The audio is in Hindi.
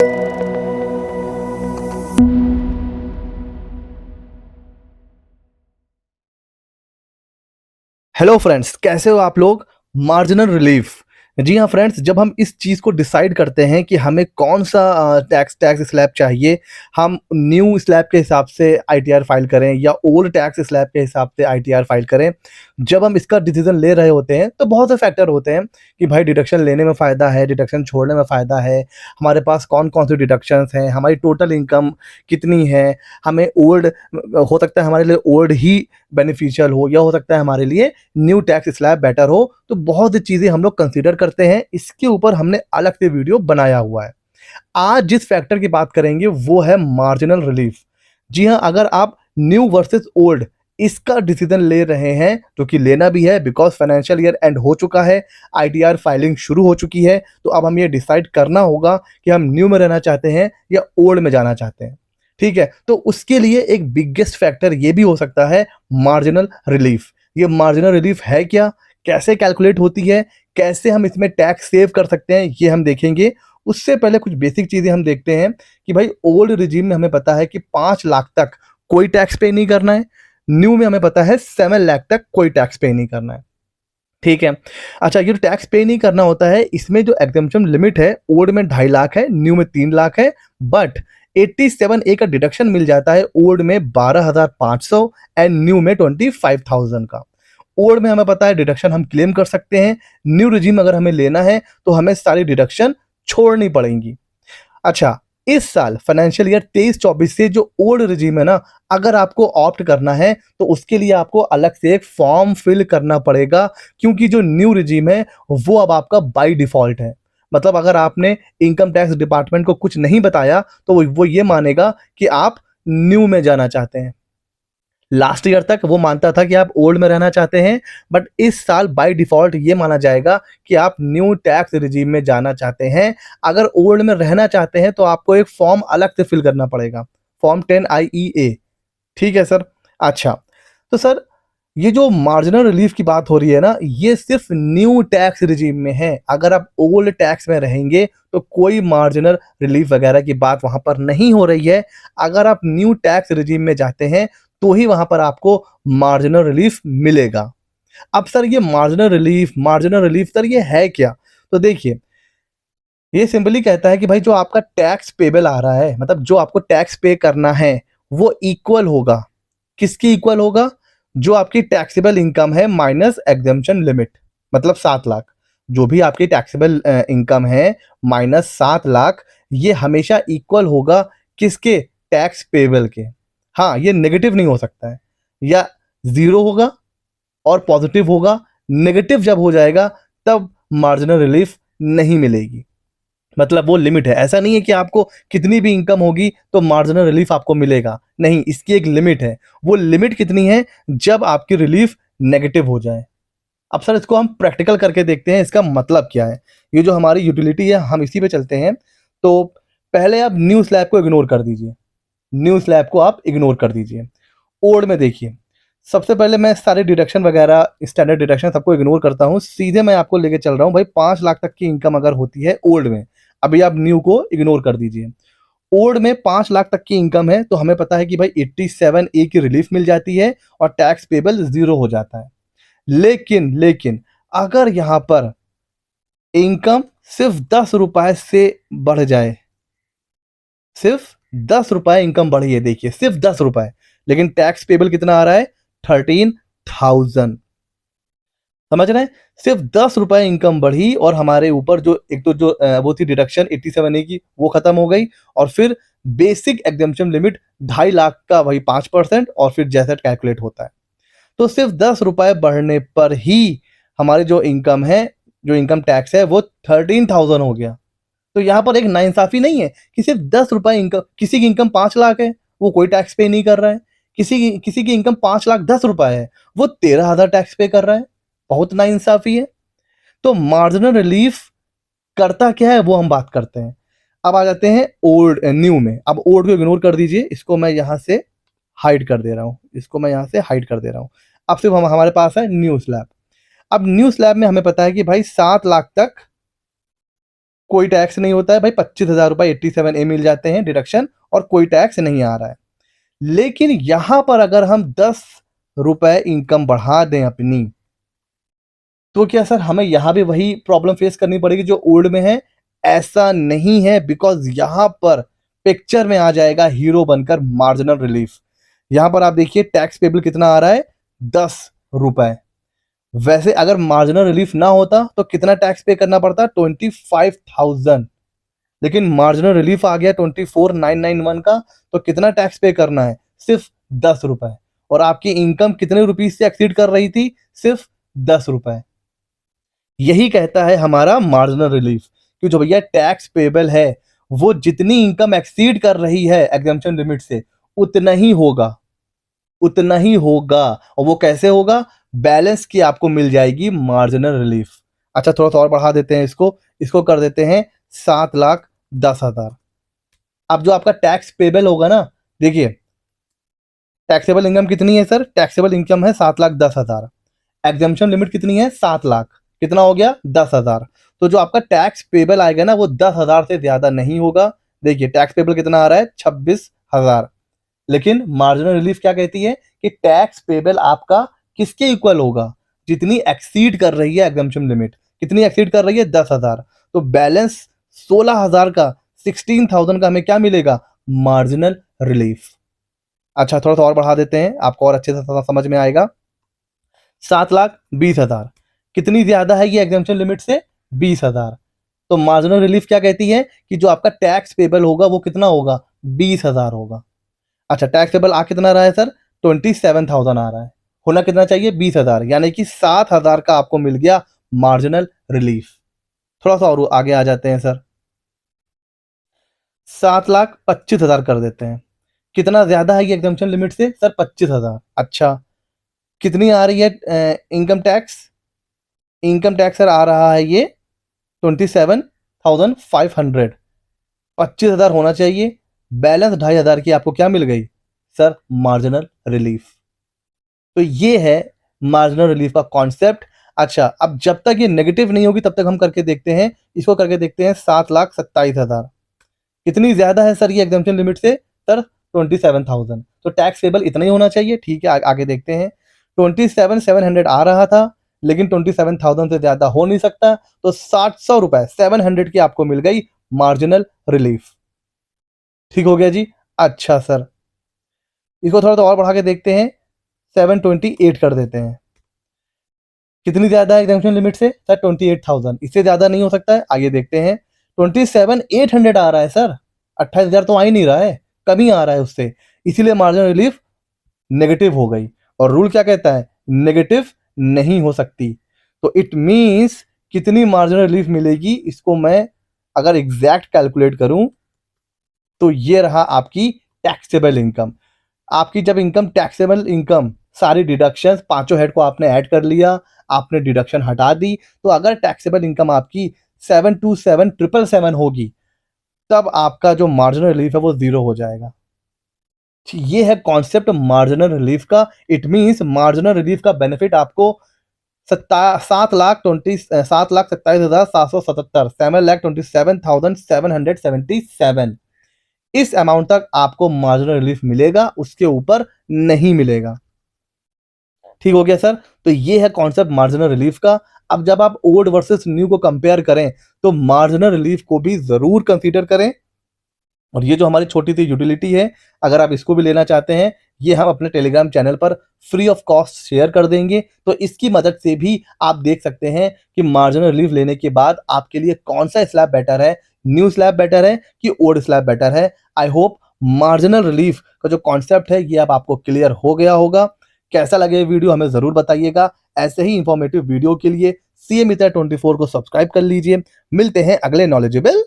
हेलो फ्रेंड्स, कैसे हो आप लोग। Marginal relief. जी हाँ फ्रेंड्स, जब हम इस चीज़ को डिसाइड करते हैं कि हमें कौन सा टैक्स टैक्स स्लैब चाहिए, हम न्यू स्लैब के हिसाब से आईटीआर फाइल करें या ओल्ड टैक्स स्लैब के हिसाब से आईटीआर फाइल करें। जब हम इसका डिसीजन ले रहे होते हैं तो बहुत से फैक्टर होते हैं कि भाई डिडक्शन लेने में फ़ायदा है, डिडक्शन छोड़ने में फ़ायदा है, हमारे पास कौन कौन सी डिडक्शंस हैं, हमारी टोटल इनकम कितनी है, हमें ओल्ड हो सकता है हमारे लिए ओल्ड ही बेनिफिशियल हो या हो सकता है हमारे लिए न्यू टैक्स स्लैब बेटर हो। तो बहुत सी चीज़ें हम लोग कंसीडर करते हैं, इसके ऊपर हमने अलग से वीडियो बनाया हुआ है। आज जिस फैक्टर की बात करेंगे वो है मार्जिनल रिलीफ। जी हाँ, अगर आप न्यू वर्सेस ओल्ड इसका डिसीजन ले रहे हैं, जो कि लेना भी है बिकॉज फाइनेंशियल ईयर एंड हो चुका है, आईटीआर फाइलिंग शुरू हो चुकी है, तो अब हम ये डिसाइड करना होगा कि हम न्यू में रहना चाहते हैं या ओल्ड में जाना चाहते हैं। ठीक है, तो उसके लिए एक बिगेस्ट फैक्टर ये भी हो सकता है मार्जिनल रिलीफ। ये मार्जिनल रिलीफ है क्या, कैसे कैलकुलेट होती है, कैसे हम इसमें टैक्स सेव कर सकते हैं, ये हम देखेंगे। उससे पहले कुछ बेसिक चीज़ें हम देखते हैं कि भाई ओल्ड रिजीम में हमें पता है कि 5 लाख तक कोई टैक्स पे नहीं करना है, न्यू में हमें पता है 7 लाख तक कोई टैक्स पे नहीं करना है। ठीक है। अच्छा, ये जो टैक्स पे नहीं करना होता है, इसमें जो एग्जम्पशन लिमिट है ओल्ड में 2.5 लाख है, न्यू में 3 लाख है, बट 87A का डिडक्शन मिल जाता है ओल्ड में 12,500 एंड न्यू में 25,000 का। ओल्ड में हमें पता है डिडक्शन हम क्लेम कर सकते हैं, न्यू रिजीम अगर हमें लेना है तो हमें सारी डिडक्शन छोड़नी पड़ेंगी। अच्छा, इस साल फाइनेंशियल ईयर 23-24 से जो ओल्ड रिजीम है ना, अगर आपको ऑप्ट करना है तो उसके लिए आपको अलग से एक फॉर्म फिल करना पड़ेगा, क्योंकि जो न्यू रिजीम है वो अब आपका बाय डिफ़ॉल्ट है। मतलब अगर आपने इनकम टैक्स डिपार्टमेंट को कुछ नहीं बताया तो वो ये मानेगा कि आप न्यू में जाना चाहते हैं। लास्ट ईयर तक वो मानता था कि आप ओल्ड में रहना चाहते हैं, बट इस साल बाय डिफ़ॉल्ट ये माना जाएगा कि आप न्यू टैक्स रिजीम में जाना चाहते हैं। अगर ओल्ड में रहना चाहते हैं तो आपको एक फॉर्म अलग से फिल करना पड़ेगा, फॉर्म 10IEA। ठीक है सर। अच्छा, तो सर ये जो मार्जिनल रिलीफ की बात हो रही है ना, ये सिर्फ न्यू टैक्स रिजीम में है। अगर आप ओल्ड टैक्स में रहेंगे तो कोई मार्जिनल रिलीफ वगैरह की बात वहां पर नहीं हो रही है। अगर आप न्यू टैक्स रिजीम में जाते हैं तो ही वहां पर आपको मार्जिनल रिलीफ मिलेगा। अब सर ये मार्जिनल रिलीफ सर ये है क्या। तो देखिए, ये सिंपली कहता है कि भाई जो आपका टैक्स पेबल आ रहा है, मतलब जो आपको टैक्स पे करना है, वो इक्वल होगा। किसकी इक्वल होगा, जो आपकी टैक्सेबल इनकम है माइनस एग्जम्पशन लिमिट, मतलब 7 लाख। जो भी आपकी टैक्सेबल इनकम है माइनस 7 लाख, ये हमेशा इक्वल होगा किसके, टैक्स पेबल के। हाँ, ये नेगेटिव नहीं हो सकता है, या जीरो होगा और पॉजिटिव होगा। नेगेटिव जब हो जाएगा तब मार्जिनल रिलीफ नहीं मिलेगी। मतलब वो लिमिट है, ऐसा नहीं है कि आपको कितनी भी इनकम होगी तो मार्जिनल रिलीफ आपको मिलेगा, नहीं, इसकी एक लिमिट है। वो लिमिट कितनी है, जब आपकी रिलीफ नेगेटिव हो जाए। अब सर इसको हम प्रैक्टिकल करके देखते हैं, इसका मतलब क्या है। ये जो हमारी यूटिलिटी है हम इसी पे चलते हैं। तो पहले आप न्यू स्लैब को इग्नोर कर दीजिए, न्यू स्लैब को आप इग्नोर कर दीजिए। ओल्ड में देखिए, सबसे पहले मैं सारे डिडक्शन वगैरह स्टैंडर्ड डिडक्शन सबको इग्नोर करता हूँ, सीधे मैं आपको लेके चल रहा हूँ भाई 5 लाख तक की इनकम अगर होती है ओल्ड में, अभी आप न्यू को इग्नोर कर दीजिए। ओल्ड में 5 लाख तक की इनकम है तो हमें पता है कि भाई 87A की रिलीफ मिल जाती है और टैक्स पेबल जीरो हो जाता है। लेकिन अगर यहां पर इनकम सिर्फ 10 रुपए से बढ़ जाए, सिर्फ 10 रुपए इनकम बढ़ी है, देखिए सिर्फ 10 रुपए, लेकिन टैक्स पेबल कितना आ रहा है, 13,000। समझ रहे हैं, सिर्फ 10 रुपए इनकम बढ़ी और हमारे ऊपर जो एक तो जो वो थी डिडक्शन 87A की, वो खत्म हो गई, और फिर बेसिक एग्जम्पशन लिमिट 2.5 लाख का वही 5% और फिर जैसा कैलकुलेट होता है। तो सिर्फ 10 रुपए बढ़ने पर ही हमारी जो इनकम है, जो इनकम टैक्स है, वो 13,000 हो गया। तो यहाँ पर एक नाइंसाफी नहीं है कि सिर्फ 10 रुपए इनकम, किसी की इनकम 5 लाख है वो कोई टैक्स पे नहीं कर रहा है, किसी की इनकम 5,10,000 है वो 13,000 टैक्स पे कर रहा है। बहुत नाइंसाफी है। तो मार्जिनल रिलीफ करता क्या है वो हम बात करते हैं। अब आ जाते हैं ओल्ड न्यू में। अब ओल्ड को इग्नोर कर दीजिए, इसको मैं यहाँ से हाइड कर दे रहा हूँ, इसको मैं यहाँ से हाइड कर दे रहा हूँ। अब सिर्फ हमारे पास है न्यू स्लैब। अब न्यू स्लैब में हमें पता है कि भाई 7 लाख तक कोई टैक्स नहीं होता है भाई, 25,000 रुपये 87A मिल जाते हैं डिडक्शन और कोई टैक्स नहीं आ रहा है। लेकिन यहां पर अगर हम 10 रुपए इनकम बढ़ा दें अपनी, तो क्या सर हमें यहां भी वही प्रॉब्लम फेस करनी पड़ेगी जो ओल्ड में है? ऐसा नहीं है, बिकॉज यहां पर पिक्चर में आ जाएगा हीरो बनकर मार्जिनल रिलीफ। यहां पर आप देखिए टैक्स पेबल कितना आ रहा है, 10 रुपए। वैसे अगर मार्जिनल रिलीफ ना होता तो कितना टैक्स पे करना पड़ता, 25,000। लेकिन मार्जिनल रिलीफ आ गया 24,991 का, तो कितना टैक्स पे करना है, सिर्फ 10 रुपए। और आपकी इनकम कितने रुपीज से एक्सीड कर रही थी, सिर्फ 10 रुपए। यही कहता है हमारा मार्जिनल रिलीफ कि जो भैया टैक्स पेबल है वो जितनी इनकम एक्सीड कर रही है एग्जम्पशन लिमिट से, उतना ही होगा, उतना ही होगा। और वो कैसे होगा, बैलेंस की आपको मिल जाएगी मार्जिनल रिलीफ। अच्छा थोड़ा सा और बढ़ा देते हैं इसको, इसको कर देते हैं 7,10,000। अब जो आपका टैक्स पेबल होगा ना, देखिए टैक्सेबल इनकम कितनी है सर, टैक्सेबल इनकम है 7,10,000। एग्जम्पशन लिमिट कितनी है, 7 लाख। कितना हो गया, 10,000। तो जो आपका टैक्स पेबल आएगा ना वो 10,000 से ज्यादा नहीं होगा। देखिए टैक्स पेबल कितना आ रहा है, 26,000। लेकिन मार्जिनल रिलीफ क्या कहती है कि टैक्स पेबल आपका किसके इक्वल होगा, जितनी एक्सीड कर रही है एग्जम्पशन लिमिट। कितनी एक्सीड कर रही है, 10,000। तो बैलेंस 16,000 का, 16,000 का हमें क्या मिलेगा, मार्जिनल रिलीफ। अच्छा थोड़ा सा और बढ़ा देते हैं, आपको और अच्छे से समझ में आएगा। 7,20,000 कितनी ज्यादा है ये एग्जम्पशन लिमिट से, 20,000। तो मार्जिनल रिलीफ क्या कहती है कि जो आपका टैक्स पेबल होगा वो कितना होगा, 20,000 होगा। अच्छा टैक्स पेबल आ कितना रहा है सर, 27,000 आ रहा है। होना कितना चाहिए, 20,000, यानी कि 7,000 का आपको मिल गया मार्जिनल रिलीफ। थोड़ा सा और आगे आ जाते हैं सर, 7,25,000 कर देते हैं। कितना ज्यादा है ये एग्जम्पशन लिमिट से, सर 25,000। अच्छा कितनी आ रही है income tax, income tax sir आ रहा है ये 27,500। 25,000 होना चाहिए, बैलेंस 2,500 की आपको क्या मिल गई सर, मार्जिनल रिलीफ। तो ये है मार्जिनल रिलीफ का कॉन्सेप्ट। अच्छा अब जब तक ये नेगेटिव नहीं होगी तब तक हम करके देखते हैं, इसको करके देखते हैं। 7,27,000 कितनी ज्यादा है सर ये एग्जम्पशन लिमिट से, सर 27,000। तो टैक्स पेबल इतना ही होना चाहिए, ठीक है। आगे देखते हैं, 27,700 आ रहा था, लेकिन 27,000 से ज्यादा हो नहीं सकता, तो 700 रुपए 700 की आपको मिल गई मार्जिनल रिलीफ। ठीक हो गया जी। अच्छा सर इसको थोड़ा सा और बढ़ा के देखते हैं, 728 कर देते हैं। कितनी ज्यादा है एग्जम्पशन लिमिट से, सर 28,000। इससे ज्यादा नहीं हो सकता है। आगे देखते हैं, 27,800 आ रहा है सर, 28,000 तो आ ही नहीं रहा है, कमी आ रहा है उससे, इसीलिए मार्जिनल रिलीफ नेगेटिव हो गई। और रूल क्या कहता है, नेगेटिव नहीं हो सकती। तो इट मींस कितनी मार्जिनल रिलीफ मिलेगी, इसको मैं अगर एग्जैक्ट कैलकुलेट करूं तो ये रहा आपकी टैक्सेबल इनकम। आपकी जब इनकम टैक्सेबल इनकम, सारी डिडक्शंस पांचों हेड को आपने ऐड कर लिया, आपने डिडक्शन हटा दी, तो अगर टैक्सेबल इनकम आपकी 727,777 होगी, तब आपका जो मार्जिनल रिलीफ है वो 0 हो जाएगा। ये है कॉन्सेप्ट मार्जिनल रिलीफ का। इट मींस मार्जिनल रिलीफ का बेनिफिट आपको 7,27,777 7,27,777 इस अमाउंट तक आपको मार्जिनल रिलीफ मिलेगा, उसके ऊपर नहीं मिलेगा। ठीक हो गया सर। तो ये है कॉन्सेप्ट मार्जिनल रिलीफ का। अब जब आप ओल्ड वर्सेस न्यू को कंपेयर करें तो मार्जिनल रिलीफ को भी जरूर कंसीडर करें। और ये जो हमारी छोटी सी यूटिलिटी है, अगर आप इसको भी लेना चाहते हैं, ये हम अपने टेलीग्राम चैनल पर फ्री ऑफ कॉस्ट शेयर कर देंगे। तो इसकी मदद से भी आप देख सकते हैं कि मार्जिनल रिलीफ लेने के बाद आपके लिए कौन सा स्लैब बेटर है, न्यू स्लैब बेटर है कि ओल्ड स्लैब बेटर है। आई होप मार्जिनल रिलीफ का जो कॉन्सेप्ट है ये अब आपको क्लियर हो गया होगा। कैसा लगे ये वीडियो हमें जरूर बताइएगा। ऐसे ही इंफॉर्मेटिव वीडियो के लिए CA Mitra 24 को सब्सक्राइब कर लीजिए। मिलते हैं अगले नॉलेजेबल